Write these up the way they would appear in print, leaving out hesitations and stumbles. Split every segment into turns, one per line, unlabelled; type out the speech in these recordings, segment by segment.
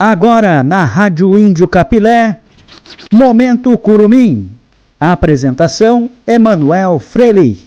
Agora na Rádio Índio Capilé, Momento Curumim. A apresentação, Emanuel Freire.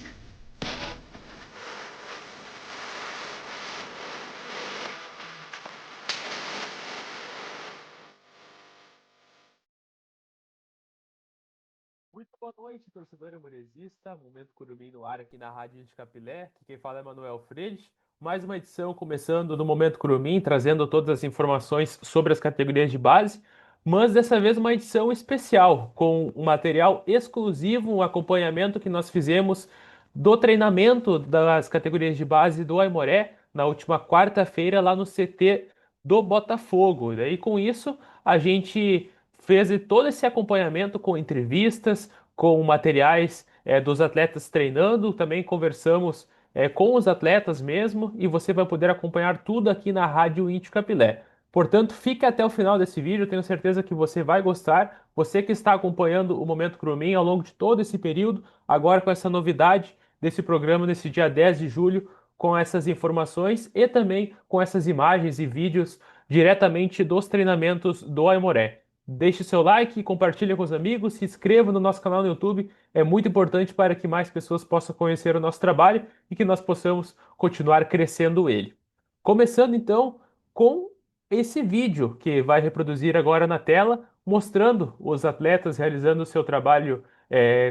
Muito boa noite, torcedor amoresista. Momento Curumim no ar aqui na Rádio Índio Capilé. Quem fala é Emanuel Freire. Mais uma edição começando no Momento Curumim, trazendo todas as informações sobre as categorias de base, mas dessa vez uma edição especial, com um material exclusivo, um acompanhamento que nós fizemos do treinamento das categorias de base do Aimoré na última quarta-feira lá no CT do Botafogo. E daí com isso a gente fez todo esse acompanhamento com entrevistas, com materiais dos atletas treinando, também conversamos com os atletas mesmo, e você vai poder acompanhar tudo aqui na Rádio Índio Capilé. Portanto, fique até o final desse vídeo, tenho certeza que você vai gostar. Você que está acompanhando o Momento Curumim ao longo de todo esse período, agora com essa novidade desse programa, nesse dia 10 de julho, com essas informações e também com essas imagens e vídeos diretamente dos treinamentos do Aimoré. Deixe seu like, compartilhe com os amigos, se inscreva no nosso canal no YouTube, é muito importante para que mais pessoas possam conhecer o nosso trabalho e que nós possamos continuar crescendo ele. Começando então com esse vídeo que vai reproduzir agora na tela, mostrando os atletas realizando o seu trabalho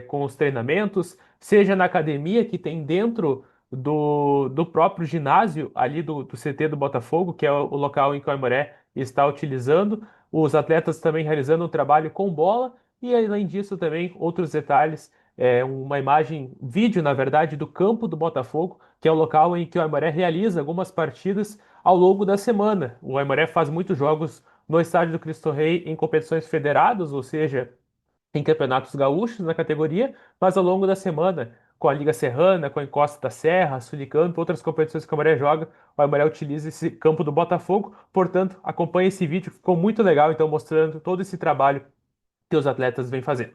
com os treinamentos, seja na academia que tem dentro do próprio ginásio ali do CT do Botafogo, que é o local em que o Aimoré está utilizando, os atletas também realizando um trabalho com bola e, além disso, também outros detalhes, uma imagem, vídeo, na verdade, do campo do Botafogo, que é o local em que o Aimoré realiza algumas partidas ao longo da semana. O Aimoré faz muitos jogos no estádio do Cristo Rei em competições federadas, ou seja, em campeonatos gaúchos na categoria, mas ao longo da semana, com a Liga Serrana, com a Encosta da Serra, Sulicampo, outras competições que o Aimoré joga, o Aimoré utiliza esse campo do Botafogo. Portanto, acompanhe esse vídeo, ficou muito legal, então, mostrando todo esse trabalho que os atletas vêm fazendo.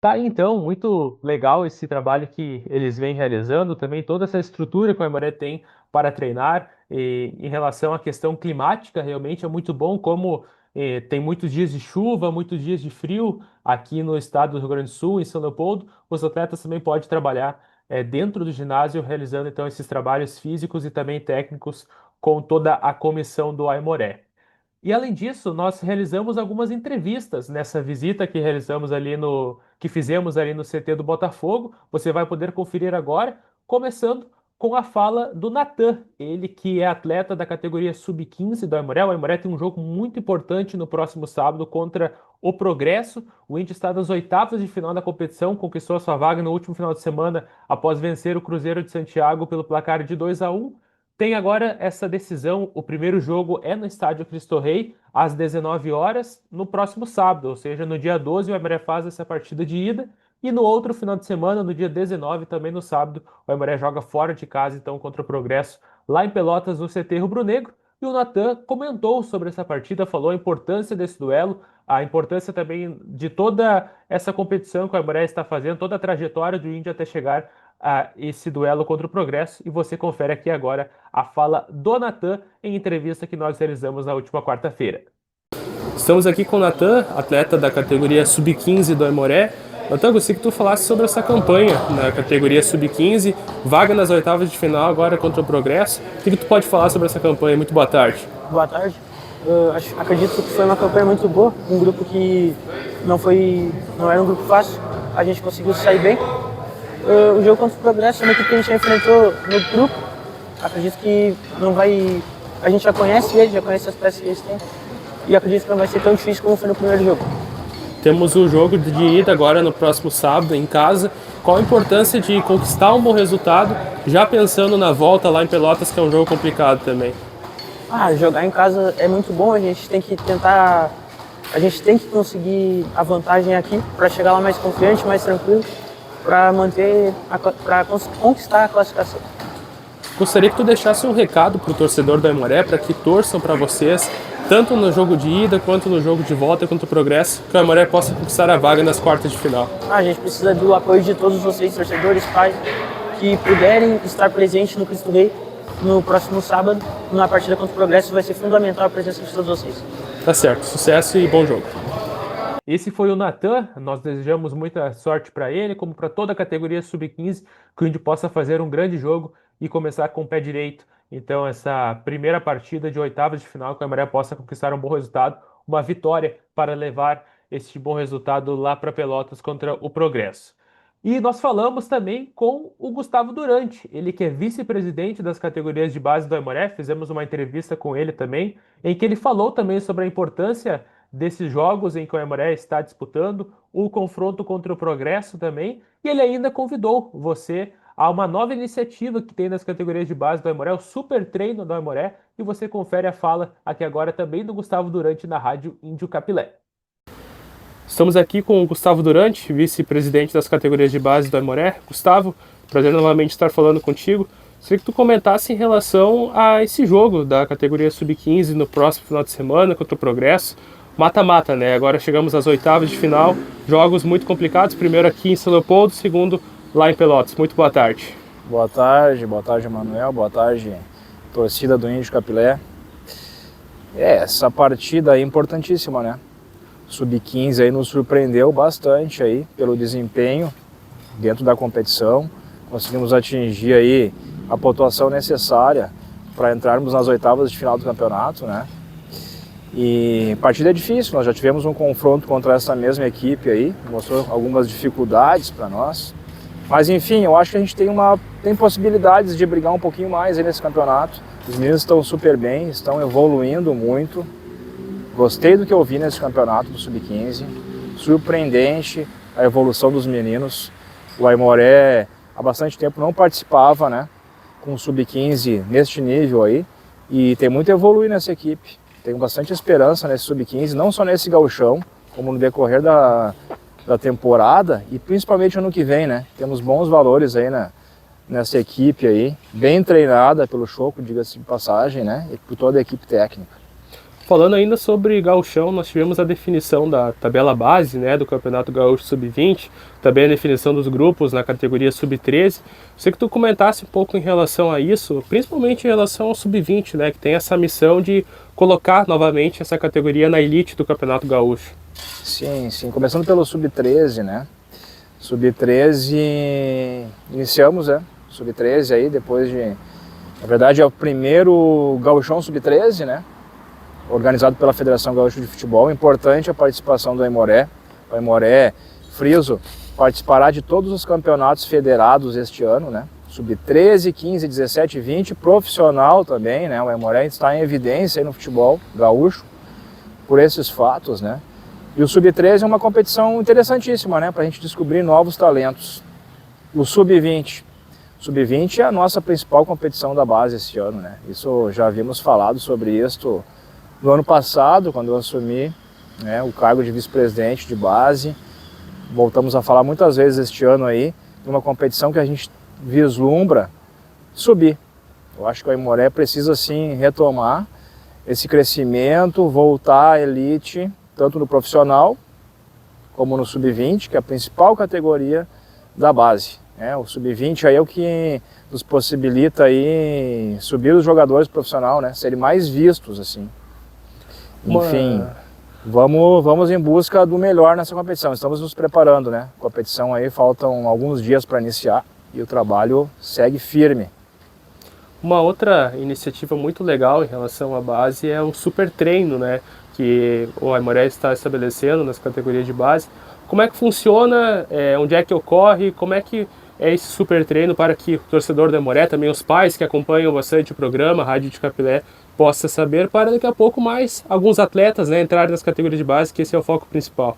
Tá, então, muito legal esse trabalho que eles vêm realizando, também toda essa estrutura que o Aimoré tem para treinar, e em relação à questão climática, realmente é muito bom, como tem muitos dias de chuva, muitos dias de frio aqui no estado do Rio Grande do Sul, em São Leopoldo, os atletas também podem trabalhar dentro do ginásio, realizando então esses trabalhos físicos e também técnicos com toda a comissão do Aimoré. E além disso, nós realizamos algumas entrevistas nessa visita que realizamos ali que fizemos ali no CT do Botafogo. Você vai poder conferir agora, começando com a fala do Natan, ele que é atleta da categoria sub-15 do Aimoré. O Aimoré tem um jogo muito importante no próximo sábado contra o Progresso. O Inter está nas oitavas de final da competição, conquistou a sua vaga no último final de semana após vencer o Cruzeiro de Santiago pelo placar de 2-1. Tem agora essa decisão, o primeiro jogo é no estádio Cristo Rei, às 19 horas, no próximo sábado, ou seja, no dia 12 o Aimoré faz essa partida de ida, e no outro final de semana, no dia 19, também no sábado, o Aimoré joga fora de casa, então, contra o Progresso, lá em Pelotas, no CT Rubro-Negro, e o Natan comentou sobre essa partida, falou a importância desse duelo, a importância também de toda essa competição que o Aimoré está fazendo, toda a trajetória do Índio até chegar esse duelo contra o Progresso, e você confere aqui agora a fala do Natan em entrevista que nós realizamos na última quarta-feira. Estamos aqui com o Natan, atleta da categoria Sub-15 do Aimoré. Natan, gostaria que tu falasse sobre essa campanha na categoria Sub-15, vaga nas oitavas de final agora contra o Progresso. O que tu pode falar sobre essa campanha? Muito boa tarde.
Boa tarde. Acredito que foi uma campanha muito boa, um grupo que não era um grupo fácil, a gente conseguiu sair bem. O jogo contra o Progresso é uma equipe que a gente já enfrentou no grupo, acredito que a gente já conhece eles, já conhece as peças que eles têm, e acredito que não vai ser tão difícil como foi no primeiro jogo.
Temos o jogo de ida agora no próximo sábado em casa. Qual a importância de conquistar um bom resultado, já pensando na volta lá em Pelotas, que é um jogo complicado também?
Jogar em casa é muito bom, a gente tem que conseguir a vantagem aqui para chegar lá mais confiante, mais tranquilo, para conquistar a classificação.
Gostaria que tu deixasse um recado para o torcedor do Aimoré, para que torçam para vocês, tanto no jogo de ida quanto no jogo de volta contra o Progresso, que o Aimoré possa conquistar a vaga nas quartas de final.
A gente precisa do apoio de todos vocês, torcedores, pais, que puderem estar presentes no Cristo Rei no próximo sábado, na partida contra o Progresso. Vai ser fundamental a presença de todos vocês.
Tá certo, sucesso e bom jogo. Esse foi o Natan, nós desejamos muita sorte para ele, como para toda a categoria Sub-15, que a gente possa fazer um grande jogo e começar com o pé direito. Então, essa primeira partida de oitavas de final, que o Aimoré possa conquistar um bom resultado, uma vitória para levar este bom resultado lá para Pelotas contra o Progresso. E nós falamos também com o Gustavo Durante, ele que é vice-presidente das categorias de base do Aimoré, fizemos uma entrevista com ele também, em que ele falou também sobre a importância desses jogos em que o Aimoré está disputando, o confronto contra o Progresso também, e ele ainda convidou você a uma nova iniciativa que tem nas categorias de base do Aimoré, o Super Treino do Aimoré, e você confere a fala aqui agora também do Gustavo Durante na Rádio Índio Capilé. Estamos aqui com o Gustavo Durante, vice-presidente das categorias de base do Aimoré. Gustavo, prazer novamente estar falando contigo. Queria que tu comentasse em relação a esse jogo da categoria Sub-15 no próximo final de semana contra o Progresso. Mata-mata, né? Agora chegamos às oitavas de final, jogos muito complicados, primeiro aqui em São Leopoldo, segundo lá em Pelotas. Muito boa tarde.
Boa tarde, Manuel, boa tarde, torcida do Índio Capilé. Essa partida aí é importantíssima, né? Sub-15 aí nos surpreendeu bastante aí pelo desempenho dentro da competição. Conseguimos atingir aí a pontuação necessária para entrarmos nas oitavas de final do campeonato, né? E a partida é difícil, nós já tivemos um confronto contra essa mesma equipe aí, mostrou algumas dificuldades para nós. Mas enfim, eu acho que a gente tem possibilidades de brigar um pouquinho mais aí nesse campeonato. Os meninos estão super bem, estão evoluindo muito. Gostei do que eu vi nesse campeonato do Sub-15, surpreendente a evolução dos meninos. O Aimoré há bastante tempo não participava, né, com o Sub-15 neste nível aí, e tem muito a evoluir nessa equipe. Tenho bastante esperança nesse Sub-15, não só nesse gauchão, como no decorrer da temporada e principalmente ano que vem, né. Temos bons valores aí nessa equipe aí, bem treinada pelo Choco, diga-se de passagem, né, e por toda a equipe técnica.
Falando ainda sobre gauchão, nós tivemos a definição da tabela base, né, do Campeonato Gaúcho Sub-20, também a definição dos grupos na categoria Sub-13. Sei que tu comentasse um pouco em relação a isso, principalmente em relação ao Sub-20, né, que tem essa missão de colocar novamente essa categoria na elite do Campeonato Gaúcho.
Sim, começando pelo Sub-13, né, Sub-13, iniciamos, né, Sub-13 aí, depois de, na verdade é o primeiro gauchão Sub-13, né, organizado pela Federação Gaúcha de Futebol. Importante a participação do Aimoré. O Aimoré, friso, participará de todos os campeonatos federados este ano, né? Sub-13, 15, 17, 20, profissional também, né? O Aimoré está em evidência aí no futebol gaúcho por esses fatos, né? E o Sub-13 é uma competição interessantíssima, né? Para a gente descobrir novos talentos. O Sub-20. Sub-20 é a nossa principal competição da base este ano, né? Isso já havíamos falado sobre isso no ano passado, quando eu assumi, né, o cargo de vice-presidente de base. Voltamos a falar muitas vezes este ano aí, numa competição que a gente vislumbra subir. Eu acho que o Aimoré precisa sim retomar esse crescimento, voltar à elite, tanto no profissional como no Sub-20, que é a principal categoria da base. O sub-20 aí é o que nos possibilita aí subir os jogadores profissionais, né? Serem mais vistos, assim. Enfim, vamos em busca do melhor nessa competição. Estamos nos preparando, né? A competição aí faltam alguns dias para iniciar e o trabalho segue firme.
Uma outra iniciativa muito legal em relação à base é o super treino, né? Que o Aimoré está estabelecendo nas categorias de base. Como é que funciona? Onde é que ocorre? Como é que é esse super treino para que o torcedor do Aimoré, também os pais que acompanham bastante o programa, a Rádio de Capilé, possa saber para daqui a pouco mais alguns atletas, né, entrarem nas categorias de base, que esse é o foco principal.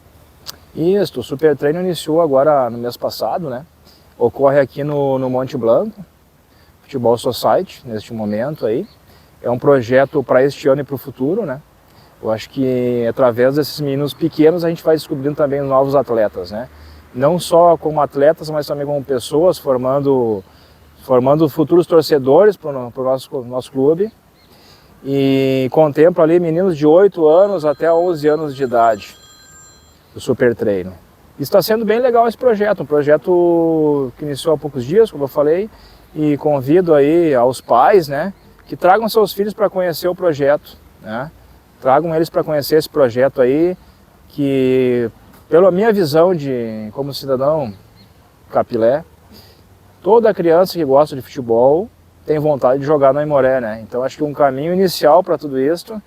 Isso, o super treino iniciou agora no mês passado, né? Ocorre aqui no Monte Blanco, Futebol Society, neste momento aí. É um projeto para este ano e para o futuro, né? Eu acho que através desses meninos pequenos a gente vai descobrindo também novos atletas, né? Não só como atletas, mas também como pessoas, formando futuros torcedores para o nosso clube. E contempla ali meninos de 8 anos até 11 anos de idade, do super treino. Está sendo bem legal esse projeto, um projeto que iniciou há poucos dias, como eu falei, e convido aí aos pais, né, que tragam seus filhos para conhecer o projeto, né? Tragam eles para conhecer esse projeto aí, que pela minha visão como cidadão Capilé, toda criança que gosta de futebol tem vontade de jogar no Aimoré, né? Então acho que um caminho inicial para tudo isso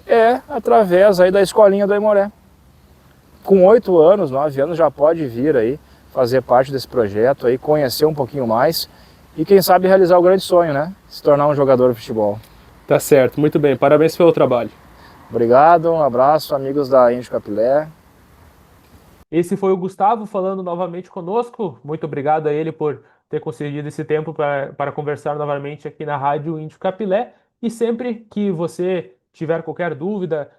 é através aí da escolinha do Aimoré. Com 8 anos, 9 anos já pode vir aí fazer parte desse projeto aí, conhecer um pouquinho mais e quem sabe realizar o grande sonho, né? Se tornar um jogador de futebol.
Tá certo, muito bem, parabéns pelo trabalho.
Obrigado, um abraço, amigos da Índio Capilé.
Esse foi o Gustavo falando novamente conosco. Muito obrigado a ele por ter concedido esse tempo para conversar novamente aqui na Rádio Índio Capilé. E sempre que você tiver qualquer dúvida,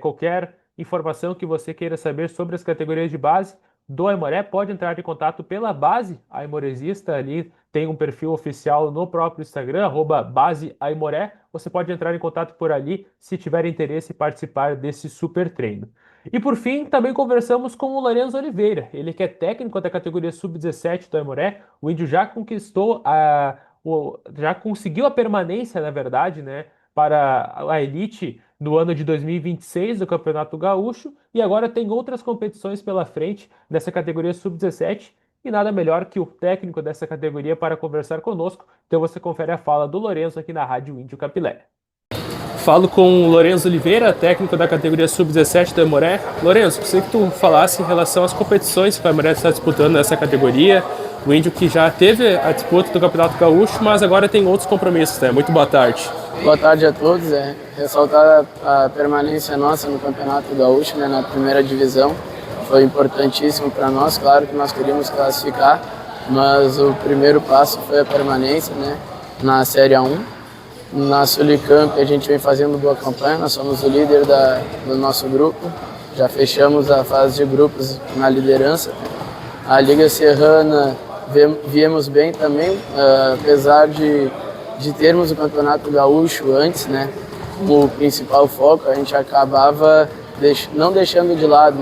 qualquer informação que você queira saber sobre as categorias de base do Aimoré, pode entrar em contato pela base aimoresista. Ali tem um perfil oficial no próprio Instagram, @baseaimoré. Você pode entrar em contato por ali se tiver interesse em participar desse super treino. E por fim, também conversamos com o Lorenzo Oliveira, ele que é técnico da categoria sub-17 do Aimoré. O Índio já já conseguiu a permanência, na verdade, né, para a elite no ano de 2026 do Campeonato Gaúcho, e agora tem outras competições pela frente nessa categoria sub-17, e nada melhor que o técnico dessa categoria para conversar conosco. Então você confere a fala do Lorenzo aqui na Rádio Índio Capilé. Falo com o Lorenzo Oliveira, técnico da categoria sub-17 do Aimoré. Lorenzo, gostaria que tu falasse em relação às competições que o Aimoré está disputando nessa categoria. O Índio que já teve a disputa do Campeonato Gaúcho, mas agora tem outros compromissos, né? Muito boa tarde.
Boa tarde a todos. Ressaltar a permanência nossa no Campeonato Gaúcho, né, na primeira divisão. Foi importantíssimo para nós, claro que nós queríamos classificar, mas o primeiro passo foi a permanência, né, na Série A1. Na Sulicamp a gente vem fazendo boa campanha, nós somos o líder do nosso grupo, já fechamos a fase de grupos na liderança. A Liga Serrana viemos bem também, apesar de termos o Campeonato Gaúcho antes, né, como principal foco, a gente acabava não deixando de lado,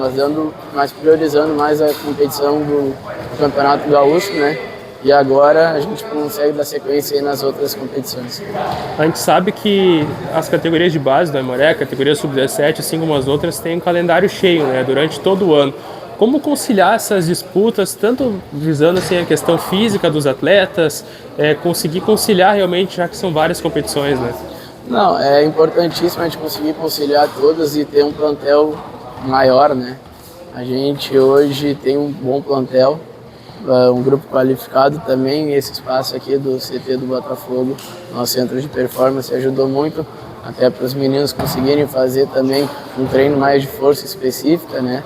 mas priorizando mais a competição do Campeonato Gaúcho, né? E agora a gente consegue dar sequência aí nas outras competições.
A gente sabe que as categorias de base do Aimoré, a categoria sub-17, assim como as outras, têm um calendário cheio, né, durante todo o ano. Como conciliar essas disputas, tanto visando assim, a questão física dos atletas, conseguir conciliar realmente, já que são várias competições, né?
Não, é importantíssimo a gente conseguir conciliar todas e ter um plantel maior, né? A gente hoje tem um bom plantel, um grupo qualificado também. Esse espaço aqui do CT do Botafogo, nosso centro de performance, ajudou muito até para os meninos conseguirem fazer também um treino mais de força específica, né?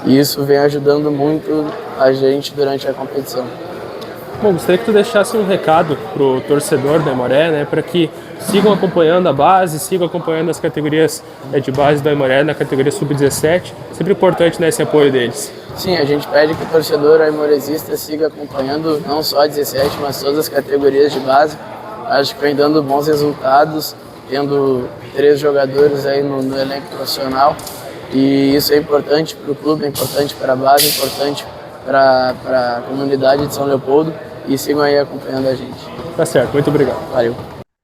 E isso vem ajudando muito a gente durante a competição.
Bom, gostaria que tu deixasse um recado pro torcedor do Aimoré, né, para que sigam acompanhando a base, sigam acompanhando as categorias de base do Aimoré na categoria sub-17. Sempre importante, né, esse apoio deles.
Sim, a gente pede que o torcedor aimoresista siga acompanhando não só a 17, mas todas as categorias de base. Acho que vem dando bons resultados, tendo 3 jogadores aí no elenco profissional. E isso é importante para o clube, é importante para a base, é importante para a comunidade de São Leopoldo e sigam aí acompanhando a gente.
Tá certo, muito obrigado.
Valeu.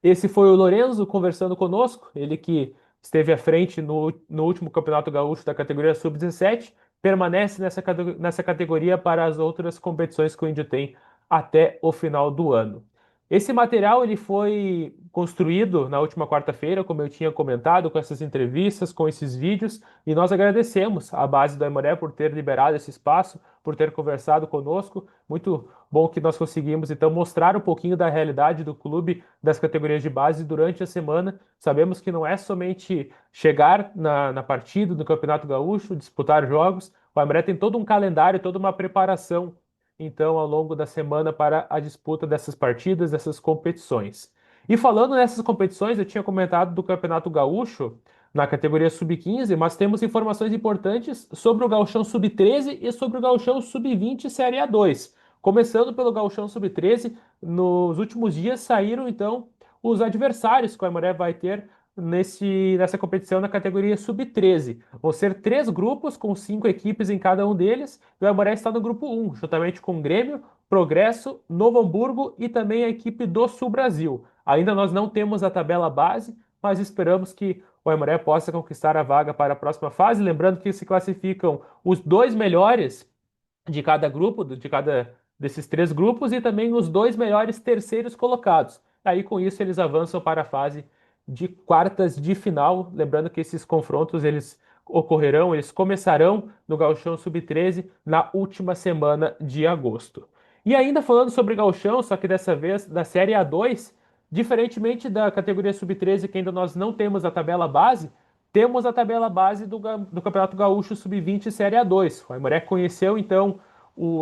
Esse foi o Lorenzo conversando conosco, ele que esteve à frente no último Campeonato Gaúcho da categoria Sub-17, permanece nessa categoria para as outras competições que o Índio tem até o final do ano. Esse material ele foi construído na última quarta-feira, como eu tinha comentado, com essas entrevistas, com esses vídeos, e nós agradecemos à base do Aimoré por ter liberado esse espaço, por ter conversado conosco. Muito bom que nós conseguimos, então, mostrar um pouquinho da realidade do clube das categorias de base durante a semana. Sabemos que não é somente chegar na partida do Campeonato Gaúcho, disputar jogos. O Aimoré tem todo um calendário, toda uma preparação então, ao longo da semana para a disputa dessas partidas, dessas competições. E falando nessas competições, eu tinha comentado do Campeonato Gaúcho na categoria Sub-15, mas temos informações importantes sobre o Gauchão Sub-13 e sobre o Gauchão Sub-20 Série A2. Começando pelo Gauchão Sub-13, nos últimos dias saíram então os adversários que o Aimoré vai ter nessa competição na categoria Sub-13. Vão ser 3 grupos com 5 equipes em cada um deles. E o Aimoré está no grupo 1, juntamente com Grêmio, Progresso, Novo Hamburgo e também a equipe do Sul Brasil. Ainda nós não temos a tabela base, mas esperamos que o Aimoré possa conquistar a vaga para a próxima fase. Lembrando que se classificam os 2 melhores de cada grupo, de cada desses 3 grupos, e também os 2 melhores terceiros colocados. Aí com isso eles avançam para a fase de quartas de final. Lembrando que esses confrontos eles começarão no Gauchão Sub-13 na última semana de agosto. E ainda falando sobre Gauchão, só que dessa vez da Série A2, diferentemente da categoria Sub-13, que ainda nós não temos a tabela base, temos a tabela base do Campeonato Gaúcho Sub-20 Série A2. O Aimoré conheceu então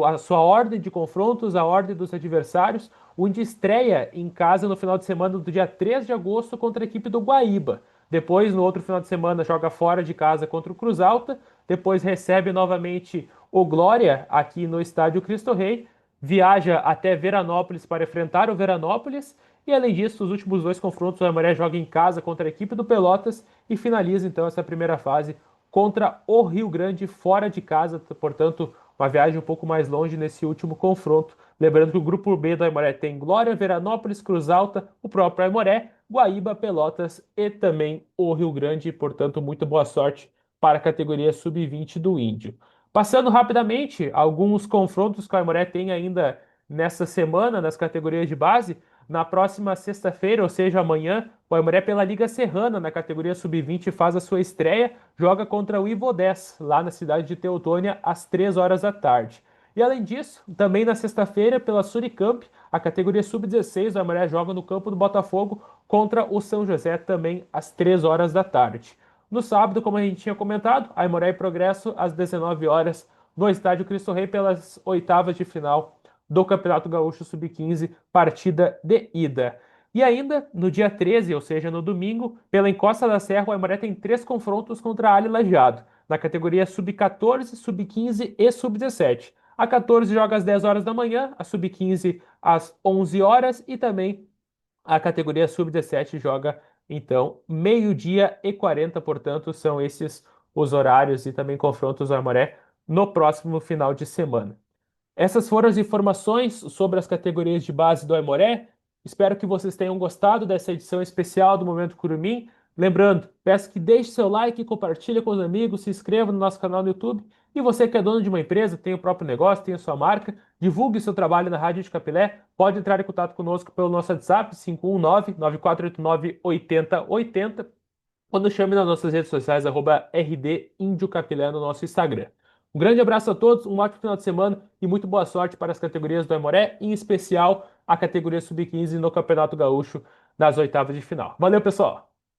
a sua ordem de confrontos, a ordem dos adversários. O Indy estreia em casa no final de semana do dia 3 de agosto contra a equipe do Guaíba. Depois, no outro final de semana, joga fora de casa contra o Cruz Alta. Depois recebe novamente o Glória aqui no estádio Cristo Rei. Viaja até Veranópolis para enfrentar o Veranópolis. E além disso, os últimos 2 confrontos, o Aimoré joga em casa contra a equipe do Pelotas e finaliza então essa primeira fase contra o Rio Grande fora de casa. Portanto, uma viagem um pouco mais longe nesse último confronto. Lembrando que o grupo B do Aimoré tem Glória, Veranópolis, Cruz Alta, o próprio Aimoré, Guaíba, Pelotas e também o Rio Grande. Portanto, muito boa sorte para a categoria Sub-20 do Índio. Passando rapidamente, alguns confrontos que o Aimoré tem ainda nessa semana nas categorias de base. Na próxima sexta-feira, ou seja, amanhã, o Aimoré pela Liga Serrana, na categoria Sub-20, faz a sua estreia, joga contra o Ivo 10, lá na cidade de Teutônia, às 3 horas da tarde. E além disso, também na sexta-feira, pela Suricamp, a categoria Sub-16, o Aimoré joga no campo do Botafogo contra o São José, também às 3 horas da tarde. No sábado, como a gente tinha comentado, Aimoré e Progresso, às 19 horas, no estádio Cristo Rei, pelas oitavas de final do Campeonato Gaúcho Sub-15, partida de ida. E ainda, no dia 13, ou seja, no domingo, pela Encosta da Serra, o Aimoré tem 3 confrontos contra a Ali Lajeado, na categoria Sub-14, Sub-15 e Sub-17. A 14 joga às 10 horas da manhã, a Sub-15 às 11 horas e também a categoria Sub-17 joga, então, meio-dia e 40, portanto, são esses os horários e também confrontos do Aimoré no próximo final de semana. Essas foram as informações sobre as categorias de base do Aimoré. Espero que vocês tenham gostado dessa edição especial do Momento Curumim. Lembrando, peço que deixe seu like, compartilhe com os amigos, se inscreva no nosso canal no YouTube. E você que é dono de uma empresa, tem o próprio negócio, tem a sua marca, divulgue seu trabalho na Rádio de Capilé. Pode entrar em contato conosco pelo nosso WhatsApp, 519-9489-8080. Ou nos chame nas nossas redes sociais, @RDIndioCapilé no nosso Instagram. Um grande abraço a todos, um ótimo final de semana e muito boa sorte para as categorias do Aimoré, em especial a categoria Sub-15 no Campeonato Gaúcho das oitavas de final. Valeu, pessoal!